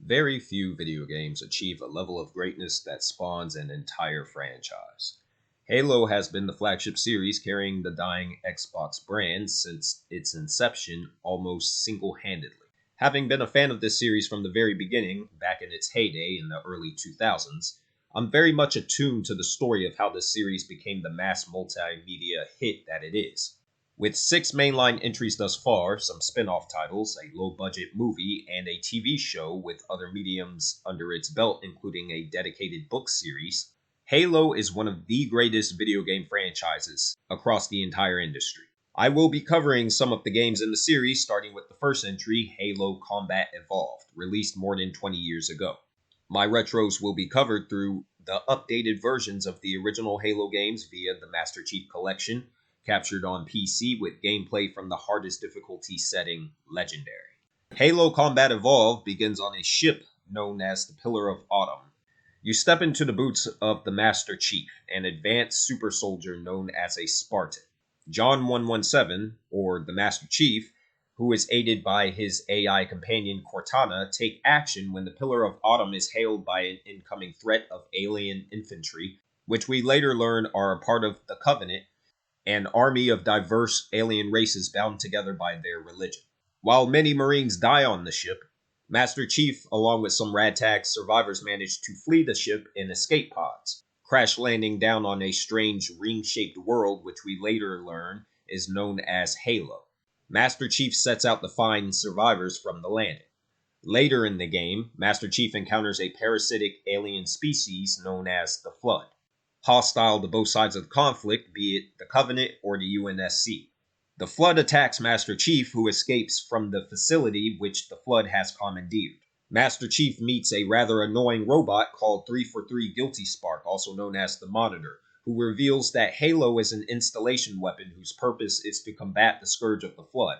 Very few video games achieve a level of greatness that spawns an entire franchise. Halo has been the flagship series carrying the dying Xbox brand since its inception almost single-handedly. Having been a fan of this series from the very beginning, back in its heyday in the early 2000s, I'm very much attuned to the story of how this series became the mass multimedia hit that it is. With 6 mainline entries thus far, some spin-off titles, a low-budget movie, and a TV show with other mediums under its belt including a dedicated book series, Halo is one of the greatest video game franchises across the entire industry. I will be covering some of the games in the series, starting with the first entry, Halo Combat Evolved, released more than 20 years ago. My retros will be covered through the updated versions of the original Halo games via the Master Chief Collection, captured on PC with gameplay from the hardest difficulty setting, Legendary. Halo Combat Evolved begins on a ship known as the Pillar of Autumn. You step into the boots of the Master Chief, an advanced super soldier known as a Spartan. John 117, or the Master Chief, who is aided by his AI companion Cortana, take action when the Pillar of Autumn is hailed by an incoming threat of alien infantry, which we later learn are a part of the Covenant, an army of diverse alien races bound together by their religion. While many Marines die on the ship, Master Chief, along with some ragtag survivors, manage to flee the ship in escape pods, crash landing down on a strange ring-shaped world which we later learn is known as Halo. Master Chief sets out to find survivors from the landing. Later in the game, Master Chief encounters a parasitic alien species known as the Flood, hostile to both sides of the conflict, be it the Covenant or the UNSC. The Flood attacks Master Chief, who escapes from the facility which the Flood has commandeered. Master Chief meets a rather annoying robot called 343 Guilty Spark, also known as the Monitor, who reveals that Halo is an installation weapon whose purpose is to combat the scourge of the Flood,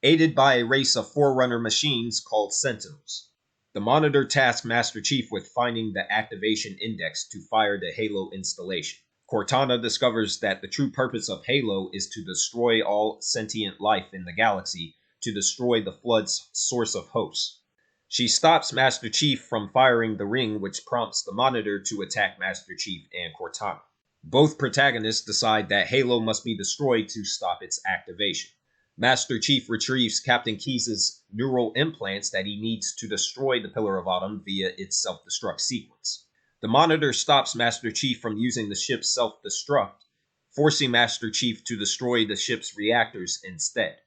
aided by a race of Forerunner machines called Sentinels. The Monitor tasks Master Chief with finding the activation index to fire the Halo installation. Cortana discovers that the true purpose of Halo is to destroy all sentient life in the galaxy, to destroy the Flood's source of hosts. She stops Master Chief from firing the ring, which prompts the Monitor to attack Master Chief and Cortana. Both protagonists decide that Halo must be destroyed to stop its activation. Master Chief retrieves Captain Keyes' neural implants that he needs to destroy the Pillar of Autumn via its self-destruct sequence. The Monitor stops Master Chief from using the ship's self-destruct, forcing Master Chief to destroy the ship's reactors instead.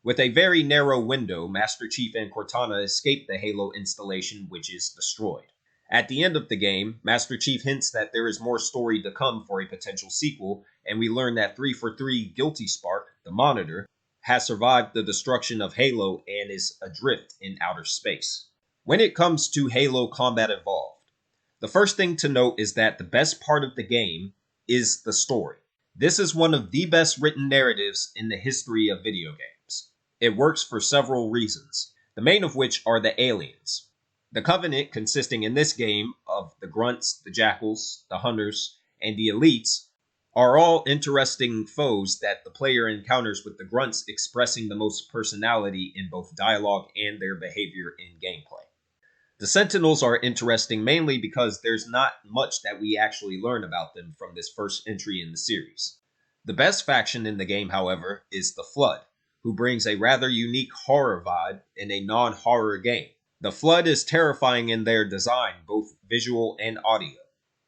With a very narrow window, Master Chief and Cortana escape the Halo installation, which is destroyed. At the end of the game, Master Chief hints that there is more story to come for a potential sequel, and we learn that 343 Guilty Spark, the Monitor, has survived the destruction of Halo and is adrift in outer space. When it comes to Halo Combat Evolved, the first thing to note is that the best part of the game is the story. This is one of the best written narratives in the history of video games. It works for several reasons, the main of which are the aliens. The Covenant, consisting in this game of the Grunts, the Jackals, the Hunters, and the Elites, are all interesting foes that the player encounters, with the Grunts expressing the most personality in both dialogue and their behavior in gameplay. The Sentinels are interesting mainly because there's not much that we actually learn about them from this first entry in the series. The best faction in the game, however, is the Flood, who brings a rather unique horror vibe in a non-horror game. The Flood is terrifying in their design, both visual and audio.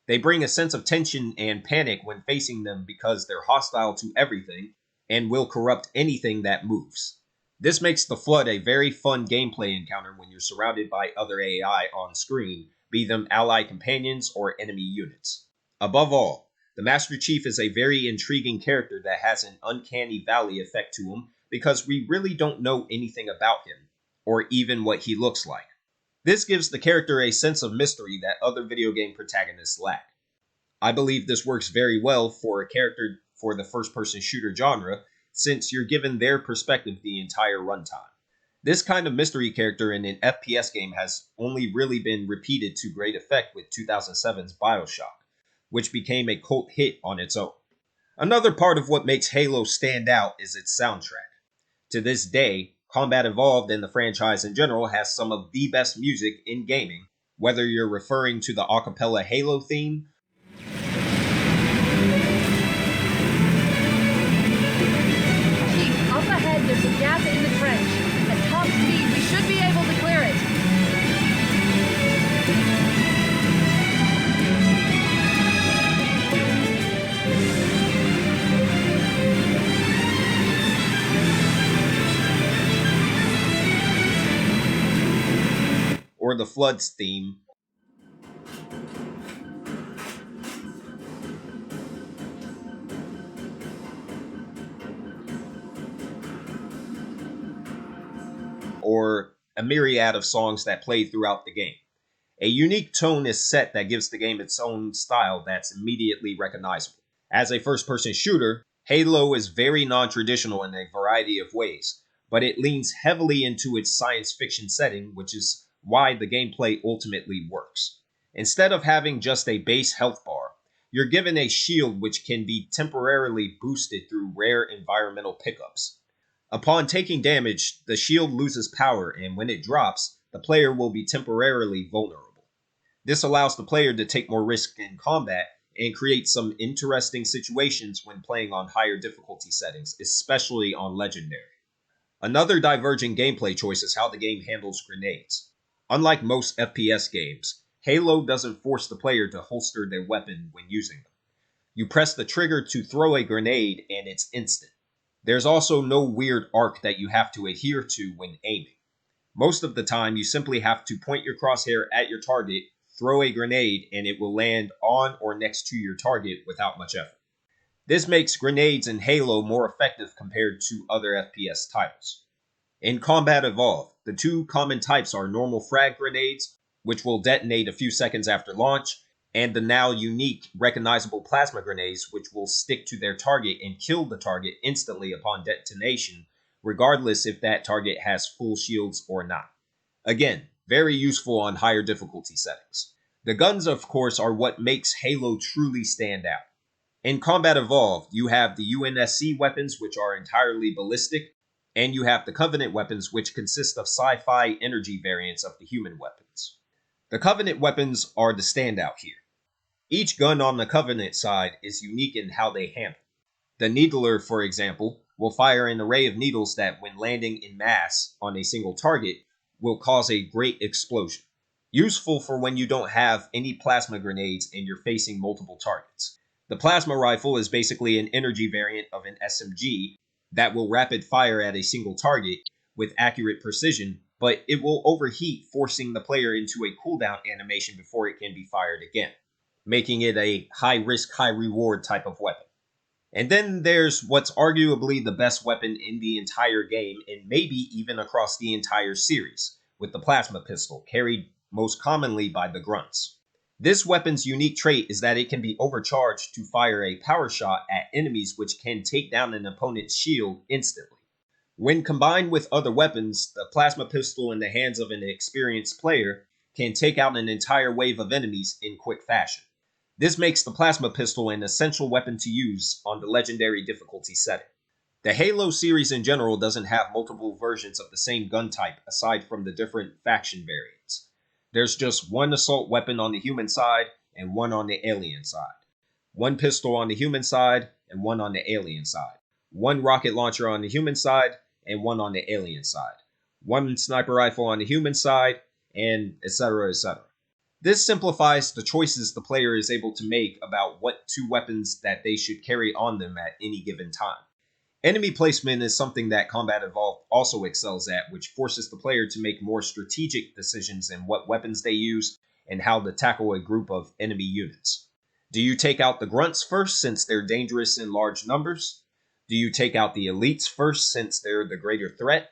They bring a sense of tension and panic when facing them because they're hostile to everything and will corrupt anything that moves. This makes the Flood a very fun gameplay encounter when you're surrounded by other AI on screen, be them ally companions or enemy units. Above all, the Master Chief is a very intriguing character that has an uncanny valley effect to him because we really don't know anything about him, or even what he looks like. This gives the character a sense of mystery that other video game protagonists lack. I believe this works very well for a character for the first-person shooter genre, since you're given their perspective the entire runtime. This kind of mystery character in an FPS game has only really been repeated to great effect with 2007's BioShock, which became a cult hit on its own. Another part of what makes Halo stand out is its soundtrack. To this day, Combat Evolved and the franchise in general has some of the best music in gaming, whether you're referring to the acapella Halo theme. Chief, up ahead there's a gap in the trench. At top speed, we should be able to clear it. Or the Floods theme. Or a myriad of songs that play throughout the game. A unique tone is set that gives the game its own style that's immediately recognizable. As a first-person shooter, Halo is very non-traditional in a variety of ways, but it leans heavily into its science fiction setting, which is why the gameplay ultimately works. Instead of having just a base health bar, you're given a shield which can be temporarily boosted through rare environmental pickups. Upon taking damage, the shield loses power, and when it drops, the player will be temporarily vulnerable. This allows the player to take more risk in combat and create some interesting situations when playing on higher difficulty settings, especially on Legendary. Another diverging gameplay choice is how the game handles grenades. Unlike most FPS games, Halo doesn't force the player to holster their weapon when using them. You press the trigger to throw a grenade and it's instant. There's also no weird arc that you have to adhere to when aiming. Most of the time, you simply have to point your crosshair at your target, throw a grenade, and it will land on or next to your target without much effort. This makes grenades in Halo more effective compared to other FPS titles. In Combat Evolved, the two common types are normal frag grenades, which will detonate a few seconds after launch, and the now unique recognizable plasma grenades, which will stick to their target and kill the target instantly upon detonation, regardless if that target has full shields or not. Again, very useful on higher difficulty settings. The guns, of course, are what makes Halo truly stand out. In Combat Evolved, you have the UNSC weapons, which are entirely ballistic, and you have the Covenant weapons, which consist of sci-fi energy variants of the human weapons. The Covenant weapons are the standout here. Each gun on the Covenant side is unique in how they handle. The Needler, for example, will fire an array of needles that, when landing in mass on a single target, will cause a great explosion. Useful for when you don't have any plasma grenades and you're facing multiple targets. The plasma rifle is basically an energy variant of an SMG that will rapid fire at a single target with accurate precision, but it will overheat, forcing the player into a cooldown animation before it can be fired again, making it a high-risk, high-reward type of weapon. And then there's what's arguably the best weapon in the entire game, and maybe even across the entire series, with the plasma pistol, carried most commonly by the grunts. This weapon's unique trait is that it can be overcharged to fire a power shot at enemies, which can take down an opponent's shield instantly. When combined with other weapons, the plasma pistol in the hands of an experienced player can take out an entire wave of enemies in quick fashion. This makes the plasma pistol an essential weapon to use on the Legendary difficulty setting. The Halo series in general doesn't have multiple versions of the same gun type aside from the different faction variants. There's just one assault weapon on the human side and one on the alien side. One pistol on the human side and one on the alien side. One rocket launcher on the human side and one on the alien side. One sniper rifle on the human side, and etc., etc. This simplifies the choices the player is able to make about what two weapons that they should carry on them at any given time. Enemy placement is something that Combat Evolved also excels at, which forces the player to make more strategic decisions in what weapons they use and how to tackle a group of enemy units. Do you take out the grunts first since they're dangerous in large numbers? Do you take out the elites first since they're the greater threat?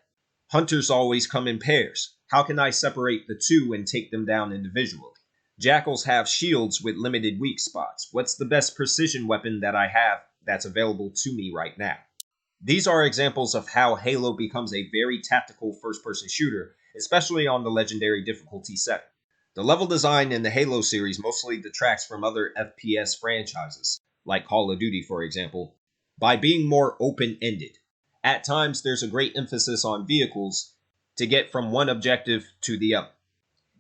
Hunters always come in pairs. How can I separate the two and take them down individually? Jackals have shields with limited weak spots. What's the best precision weapon that I have that's available to me right now? These are examples of how Halo becomes a very tactical first-person shooter, especially on the Legendary difficulty setting. The level design in the Halo series mostly detracts from other FPS franchises, like Call of Duty for example, by being more open-ended. At times, there's a great emphasis on vehicles to get from one objective to the other.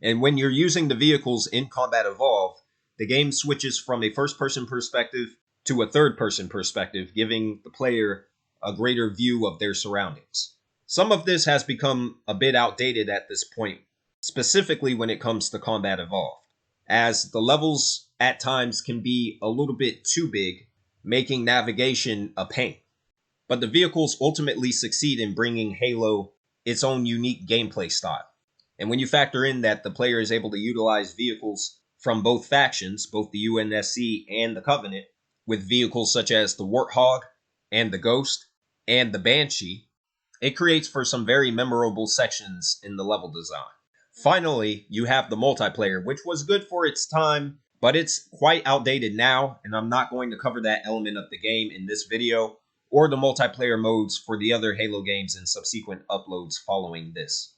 And when you're using the vehicles in Combat Evolved, the game switches from a first-person perspective to a third-person perspective, giving the player a greater view of their surroundings. Some of this has become a bit outdated at this point, specifically when it comes to Combat Evolved, as the levels at times can be a little bit too big, making navigation a pain. But the vehicles ultimately succeed in bringing Halo its own unique gameplay style. And when you factor in that the player is able to utilize vehicles from both factions, both the UNSC and the Covenant, with vehicles such as the Warthog and the Ghost and the Banshee, it creates for some very memorable sections in the level design. Finally, you have the multiplayer, which was good for its time, but it's quite outdated now, and I'm not going to cover that element of the game in this video, or the multiplayer modes for the other Halo games in subsequent uploads following this.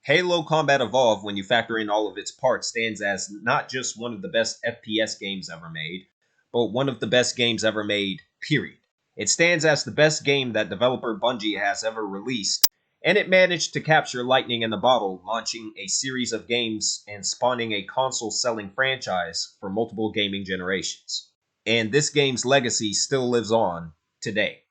Halo Combat Evolved, when you factor in all of its parts, stands as not just one of the best FPS games ever made, but one of the best games ever made, period. It stands as the best game that developer Bungie has ever released, and it managed to capture lightning in the bottle, launching a series of games and spawning a console-selling franchise for multiple gaming generations. And this game's legacy still lives on today.